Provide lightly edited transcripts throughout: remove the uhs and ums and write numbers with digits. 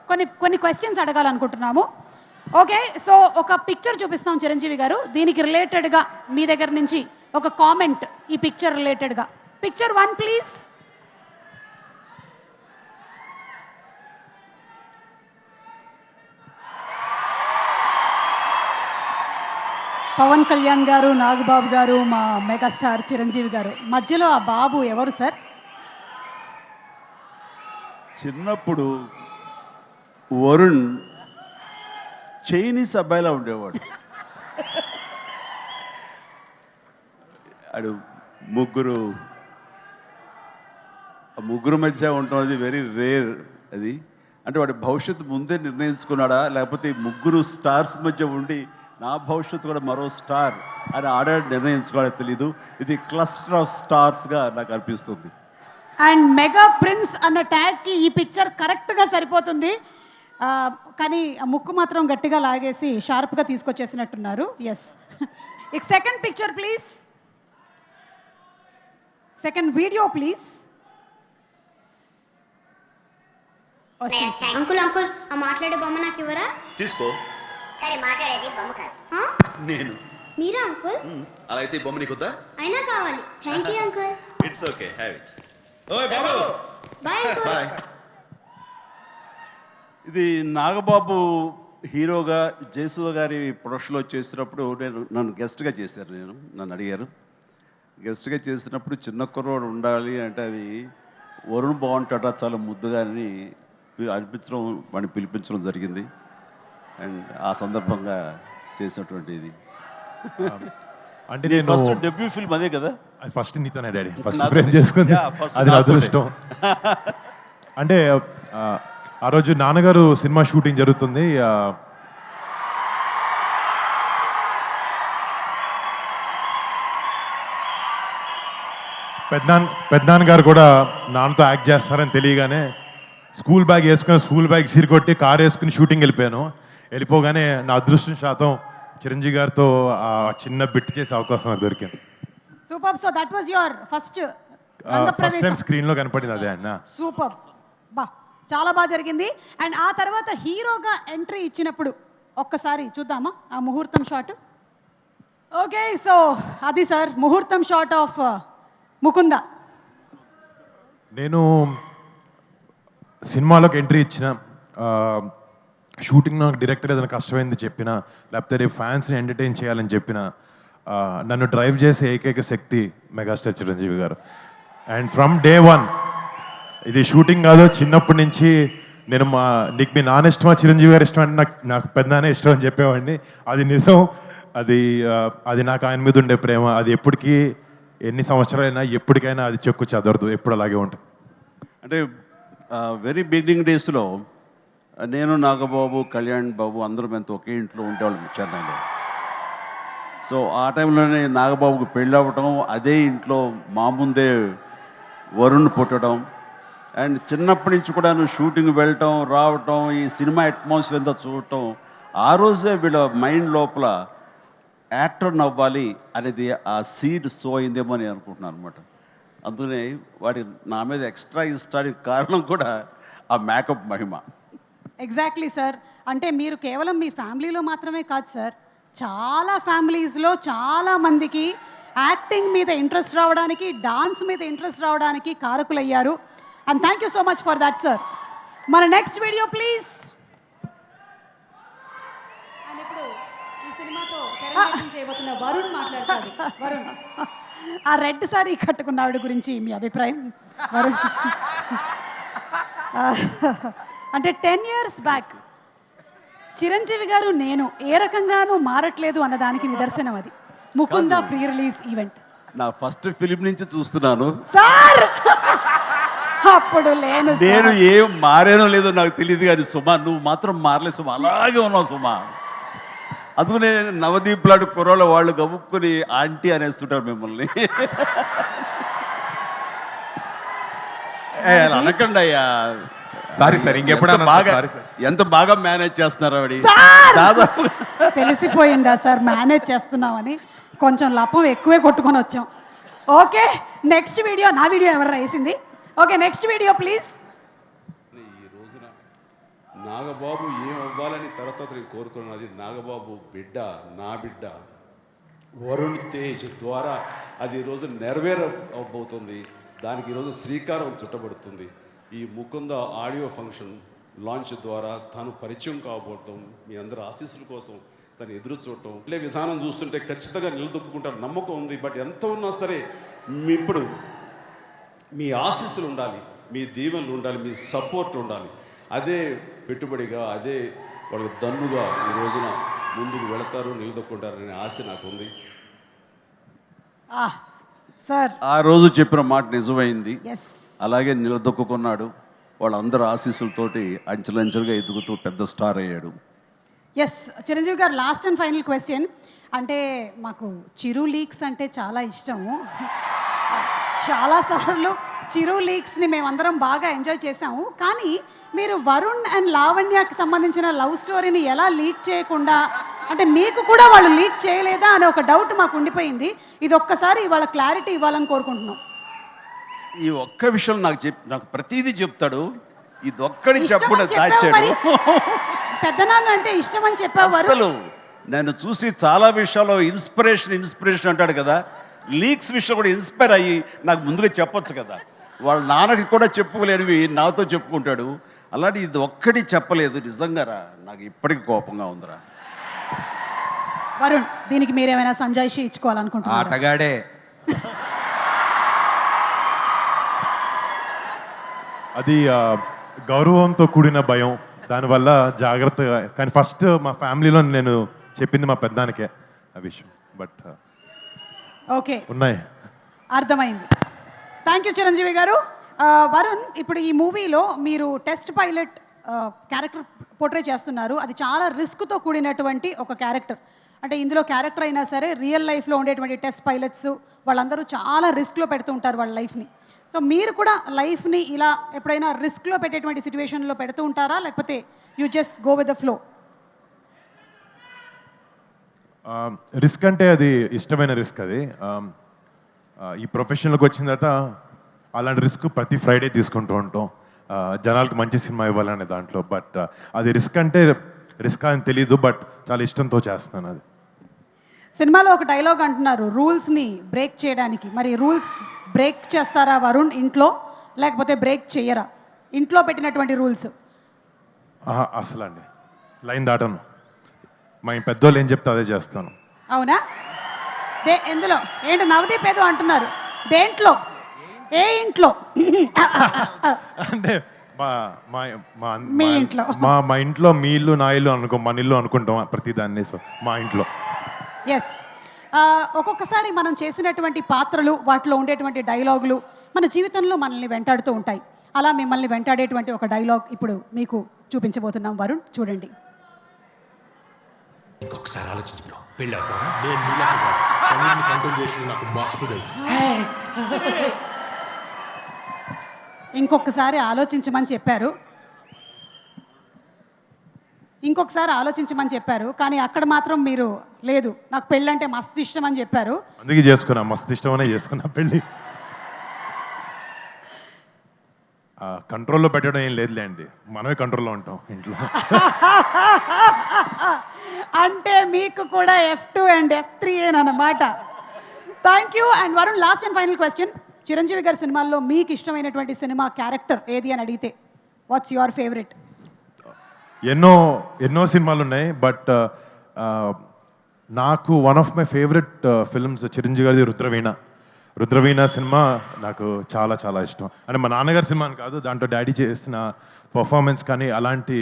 కొన్ని questions అడగాలనుకుంటున్నాము. Okay, so ఒక picture చూపిస్తాం చిరంజీవి గారు, దీనికి రిలేటెడ్గా మీ దగ్గర నుంచి ఒక కామెంట్ ఈ పిక్చర్ రిలేటెడ్గా. Picture 1 please. పవన్ కళ్యాణ్ గారు, నాగబాబు గారు, మా మెగాస్టార్ చిరంజీవి గారు, మధ్యలో ఆ బాబు ఎవరు సార్? చిన్నప్పుడు వరుణ్ చైనీస్ అబ్బాయిలా ఉండేవాడు. అడు ముగ్గురు మధ్య ఉండటం అది వెరీ రేర్. అది అంటే వాడి భవిష్యత్తు ముందే నిర్ణయించుకున్నాడా, లేకపోతే ఈ ముగ్గురు స్టార్స్ మధ్య ఉండి నా భవిష్యత్తు కూడా మరో స్టార్ అని నిర్ణయించుకోవాలో తెలీదు. ఇది క్లస్టర్ ఆఫ్ స్టార్స్గా నాకు అనిపిస్తుంది. అండ్ మెగా ప్రిన్స్ అన్న ట్యాగ్కి ఈ పిక్చర్ కరెక్ట్గా సరిపోతుంది. కానీ ఆ ముక్కు మాత్రం గట్టిగా లాగేసి షార్ప్గా తీసుకొచ్చేసినట్టున్నారు. ఎస్. ఇక second picture please. Second video please. Uncle uncle ఆ మాట్లాడే బొమ్మ నాకు ఇవ్వరా? తీసుకో. సరే మాట్లాడేది బొమ్మ కాదు. నేను. మీరా అంకుల్? అలా అయితే ఈ బొమ్మ నీకొద్దా? అయినా కావాలి. Thank you uncle. It's okay, have it. ఓయ్ బాబు. By uncle. బై. ఇది నాగబాబు హీరోగా జయసుధ గారి ప్రొడక్షన్లో చేసినప్పుడు నన్ను గెస్ట్గా చేశారు. నన్ను అడిగారు. గెస్ట్గా చేసినప్పుడు చిన్న కుర్రోడు ఉండాలి అంటే అది వరుణ్ బాగుంటాడా చాలా ముద్దుగా అని అనిపించడం, వాడిని పిలిపించడం జరిగింది. అండ్ ఆ సందర్భంగా చేసినటువంటి ఇది అంటే నేను ఫస్ట్ డెబ్యూ ఫిల్మ్ అదే కదా. అది ఫస్ట్ నీతోనే డాడీ ఫస్ట్ ఫ్రేమ్ చేసుకుంది. అది నా అదృష్టం. అంటే ఆ రోజు నాన్నగారు సినిమా షూటింగ్ జరుగుతుంది. పెద్దనాన్న గారు కూడా నాన్నతో యాక్ట్ చేస్తారని తెలియగానే స్కూల్ బ్యాగ్ వేసుకుని స్కూల్ బ్యాగ్ సిరికొట్టి కార్ వేసుకుని షూటింగ్ వెళ్ళిపోగానే నా అదృష్టం శాతం చిరంజీవి గారితో ఆ చిన్న బిట్ చేసే అవకాశం నాకు దొరికింది. Super. So that was your first time screen లో కనపడింది అదే అన్న. సూపర్. బా, చాలా బాగా జరిగింది. అండ్ ఆ తర్వాత హీరోగా ఎంట్రీ ఇచ్చినప్పుడు ఒక్కసారి చూద్దామా ఆ ముహూర్తం షాట్. ఓకే, సో అది సార్ ముహూర్తం షాట్ ఆఫ్ ముకుంద. నేను సినిమాలోకి ఎంట్రీ ఇచ్చిన షూటింగ్ నాకు డైరెక్టర్ ఏదైనా కష్టమైంది చెప్పిన, లేకపోతే రేపు ఫ్యాన్స్ని ఎంటర్టైన్ చేయాలని చెప్పిన నన్ను డ్రైవ్ చేసే ఏకైక శక్తి మెగాస్టార్ చిరంజీవి గారు. అండ్ ఫ్రమ్ డే 1 ఇది షూటింగ్ కాదు, చిన్నప్పటి నుంచి నేను నీకు మీ నాన్న ఇష్టమా చిరంజీవి గారు ఇష్టం అంటే నాకు పెద్దనానే ఇష్టం అని చెప్పేవాడిని. అది నిజం. అది నాకు ఆయన మీద ఉండే ప్రేమ అది ఎప్పటికీ ఎన్ని సంవత్సరాలైనా ఎప్పటికైనా అది చెక్కు చెదరదు, ఎప్పుడు అలాగే ఉంటుంది. అంటే వెరీ బిగినింగ్ డేస్లో నేను నాగబాబు కళ్యాణ్ బాబు అందరం ఎంత ఒకే ఇంట్లో ఉండేవాళ్ళం చెన్నైలో. సో ఆ టైంలోనే నాగబాబుకి పెళ్ళి అవ్వటం, అదే ఇంట్లో మా ముందే వరుణ్ పుట్టడం, అండ్ చిన్నప్పటి నుంచి కూడా షూటింగ్ వెళ్ళటం రావటం, ఈ సినిమా అట్మాస్ఫియర్ అంతా చూడటం, ఆ రోజే వీళ్ళ మైండ్ లోపల యాక్టర్ నవ్వాలి అనేది ఆ సీడ్ సో అయిందేమో అని అనుకుంటున్నాను అనమాట. అందుకనే వాడి నా మీద ఎక్స్ట్రా ఇష్టానికి కారణం కూడా ఆ మేకప్ మహిమ. Exactly sir. అంటే మీరు కేవలం మీ ఫ్యామిలీలో మాత్రమే కాదు సార్, చాలా ఫ్యామిలీస్లో చాలా మందికి యాక్టింగ్ మీద ఇంట్రెస్ట్ రావడానికి, డాన్స్ మీద ఇంట్రెస్ట్ రావడానికి కారకులయ్యారు. And thank you so much for that sir. మన నెక్స్ట్ వీడియో ప్లీజ్. అండ్ ఇప్పుడు ఈ సినిమాతో తెరకెక్కించ చేయబోతున్న వరుణ్ మాట్లాడతాడు. వరుణ్, ఆ రెడ్ సారీ కట్టుకున్న ఆవిడ గురించి మీ అభిప్రాయం? వరుణ్ అంటే 10 years బ్యాక్ చిరంజీవి గారు నేను ఏ రకంగానూ మారట్లేదు అన్నదానికి నిదర్శనం అది ముకుంద ప్రీ రిలీజ్ ఈవెంట్. నా ఫస్ట్ ఫిలిం నుంచి చూస్తున్నాను సార్. అప్పుడు నేను ఏం మారేనో లేదో నాకు తెలియదు, కానీ సుమా నువ్వు మాత్రం మారలేదు సుమా, అలాగే ఉన్నావు సుమా. అందుకనే నవదీప్ లాంటి కుర్రోళ్ళ వాళ్ళు గబుక్కుని ఆంటీ అనేస్తుంటారు మిమ్మల్ని. అనకండి అయ్యా. సారీ సార్, ఇంకెప్పుడు బాగా ఎంత బాగా మేనేజ్ చేస్తున్నారు ఆవిడ. దాదాపు తెలిసిపోయిందా సార్ మేనేజ్ చేస్తున్నామని? కొంచెం లపం ఎక్కువే కొట్టుకొని వచ్చాం. Okay, next video. నా వీడియో ఎవరు రాసింది? Okay, next video please. ఈ రోజున నాగబాబు ఏం అవ్వాలని తర్వాత నేను కోరుకున్నది నాగబాబు బిడ్డ, నా బిడ్డ వరుణ్ తేజ్ ద్వారా అది ఈరోజు నెరవేరబోతుంది. దానికి ఈరోజు శ్రీకారం చుట్టబడుతుంది. ఈ ముకుంద ఆడియో ఫంక్షన్ లాంచ్ ద్వారా తను పరిచయం కాబోతాం. మీ అందరి ఆశీస్సుల కోసం తను ఎదురు చూడటం ఇట్లే విధానం చూస్తుంటే ఖచ్చితంగా నిలదొక్కుంటారు నమ్మకం ఉంది. బట్ ఎంత ఉన్నా సరే ఇప్పుడు మీ ఆశీస్సులు ఉండాలి, మీ దీవెనలు ఉండాలి, మీ సపోర్ట్ ఉండాలి. అదే పెట్టుబడిగా, అదే వాళ్ళకి దన్నుగా ఈ రోజున ముందుకు వెళతారు, నిలదొక్కుంటారనే ఆశ నాకు ఉంది. సార్ ఆ రోజు చెప్పిన మాట నిజమైంది. ఎస్ అలాగే నిలదొక్కున్నాడు. వాళ్ళందరూ ఆశీస్సులతోటి అంచెలంచెలుగా ఎదుగుతూ పెద్ద స్టార్ అయ్యాడు. ఎస్ చిరంజీవి గారు, లాస్ట్ అండ్ ఫైనల్ క్వశ్చన్. అంటే మాకు చిరు లీక్స్ అంటే చాలా ఇష్టము. చాలాసార్లు చిరు లీక్స్ని మేమందరం బాగా ఎంజాయ్ చేసాము. కానీ మీరు వరుణ్ అండ్ లావణ్యకి సంబంధించిన లవ్ స్టోరీని ఎలా లీక్ చేయకుండా, అంటే మీకు కూడా వాళ్ళు లీక్ చేయలేదా అనే ఒక డౌట్ మాకు ఉండిపోయింది. ఇది ఒక్కసారి వాళ్ళ క్లారిటీ ఇవ్వాలని కోరుకుంటున్నాం. ఈ ఒక్క విషయం నాకు ప్రతిదీ చెప్తాడు. ఇది ఒక్కడి ఇష్టం చెప్పకుండా అని చెప్పావు దాచాడు. మరి. పెద్దనాన్న అంటే ఇష్టం అని చెప్పావు వరుణ్. అసలు నేను చూసి చాలా విషయాల్లో ఇన్స్పిరేషన్ అంటాడు కదా, లీక్స్ విషయం కూడా ఇన్స్పైర్ అయ్యి నాకు ముందుగా చెప్పొచ్చు కదా. వాళ్ళ నాన్నకి కూడా చెప్పుకోలేనివి నాతో చెప్పుకుంటాడు. అలాంటి ఇది ఒక్కటి చెప్పలేదు. నిజంగా రా, నాకు ఇప్పటికి కోపంగా ఉందిరా. వరుణ్, దీనికి మీరేమైనా సంజాయిషి ఇచ్చుకోవాలనుకుంటున్నారా? ఆటగాడే. అది గౌరవంతో కూడిన భయం, దానివల్ల జాగ్రత్తగా. కానీ ఫస్ట్ మా ఫ్యామిలీలో నేను చెప్పింది మా పెద్దానికే ఆ విషయం. బట్ ఓకే, ఉన్నాయి. అర్థమైంది. థ్యాంక్ యూ చిరంజీవి గారు. వరుణ్, ఇప్పుడు ఈ మూవీలో మీరు టెస్ట్ పైలట్ క్యారెక్టర్ పోర్ట్రే చేస్తున్నారు. అది చాలా రిస్క్తో కూడినటువంటి ఒక క్యారెక్టర్. అంటే ఇందులో క్యారెక్టర్ అయినా సరే రియల్ లైఫ్లో ఉండేటువంటి టెస్ట్ పైలట్స్ వాళ్ళందరూ చాలా రిస్క్లో పెడుతూ ఉంటారు వాళ్ళ లైఫ్ని. సో మీరు కూడా లైఫ్ని ఇలా ఎప్పుడైనా రిస్క్లో పెట్టేటువంటి సిచ్యువేషన్లో పెడుతూ ఉంటారా, లేకపోతే you just go with the flow? Risk అంటే అది ఇష్టమైన రిస్క్. అది ఈ ప్రొఫెషన్లోకి వచ్చిన తర్వాత అలాంటి రిస్క్ ప్రతి ఫ్రైడే తీసుకుంటూ ఉంటాం, జనాలకు మంచి సినిమా ఇవ్వాలనే దాంట్లో. బట్ అది రిస్క్ అంటే రిస్క్ అని తెలీదు, బట్ చాలా ఇష్టంతో చేస్తాను అది. సినిమాలో ఒక డైలాగ్ అంటున్నారు రూల్స్ని బ్రేక్ చేయడానికి. మరి రూల్స్ బ్రేక్ చేస్తారా వరుణ్ ఇంట్లో, లేకపోతే బ్రేక్ చేయరా? ఇంట్లో పెట్టినటువంటి రూల్స్ అసలు అండి లైన్ దాటను. మా పెద్దోళ్ళు ఏం చెప్తే అదే చేస్తాను. అవునా? ఎందులో ఏంటి నవదీప్ ఏదో అంటున్నారు, దేంట్లో, ఏ ఇంట్లో? అంటే మా మా మీ ఇంట్లో. మా ఇంట్లో మీ ఇల్లు నా ఇల్లు అనుకో, మన ఇల్లు అనుకుంటాం ప్రతిదాన్ని. సో మా ఇంట్లో. ఎస్. ఒక్కొక్కసారి మనం చేసినటువంటి పాత్రలు, వాటిలో ఉండేటువంటి డైలాగులు మన జీవితంలో మనల్ని వెంటాడుతూ ఉంటాయి. అలా మిమ్మల్ని వెంటాడేటువంటి ఒక డైలాగ్ ఇప్పుడు మీకు చూపించబోతున్నాం. వరుణ్, చూడండి. ఇంకొకసారి ఆలోచించు బ్రో, పెళ్ళి అవసరమా? నేను నీళ్ళకి పనులను కంట్రోల్ చేసి నాకు మస్తు తెలుసు. ఇంకొకసారి ఆలోచించమని చెప్పారు, కానీ అక్కడ మాత్రం మీరు లేదు, నాకు పెళ్ళంటే మస్తు ఇష్టం అని చెప్పారు. అందుకే చేసుకున్నా, మస్తు ఇష్టమనే చేసుకున్నా పెళ్ళి. కంట్రోల్లో పెట్టడం ఏం లేదులే అండి, మనమే కంట్రోల్లో ఉంటాం ఇంట్లో. అంటే మీకు కూడా F2 అండ్ F3 అన్నమాట. Thank you. And Varun, last and final question. Chiranjeevi గారి సినిమాల్లో మీకు ఇష్టమైనటువంటి సినిమా క్యారెక్టర్ ఏది అని అడిగితే వాట్స్ యువర్ ఫేవరెట్? ఎన్నో సినిమాలు ఉన్నాయి, బట్ నాకు one of my favourite films Chiranjeevi గారి రుద్రవీణ సినిమా నాకు చాలా చాలా ఇష్టం. అంటే మా నాన్నగారి సినిమా అని కాదు, దాంట్లో డాడీ చేసిన పర్ఫార్మెన్స్ కానీ అలాంటి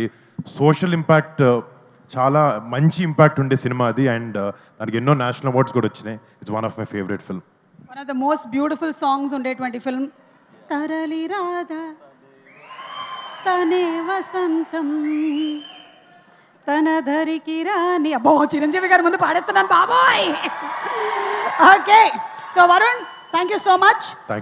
సోషల్ ఇంపాక్ట్, చాలా మంచి ఇంపాక్ట్ ఉండే సినిమా అది. అండ్ దానికి ఎన్నో నేషనల్ అవార్డ్స్ కూడా వచ్చినాయి. It's one of my favourite film. One of the most beautiful songs ఉండేటువంటి ఫిల్మ్ తరలి రాధా తనే వసంతం తన ధరికి రాని. అబ్బో, చిరంజీవి గారి ముందు పాడేస్తున్నాను బాబోయ్. Okay, so Varun, thank you so much. Thank you.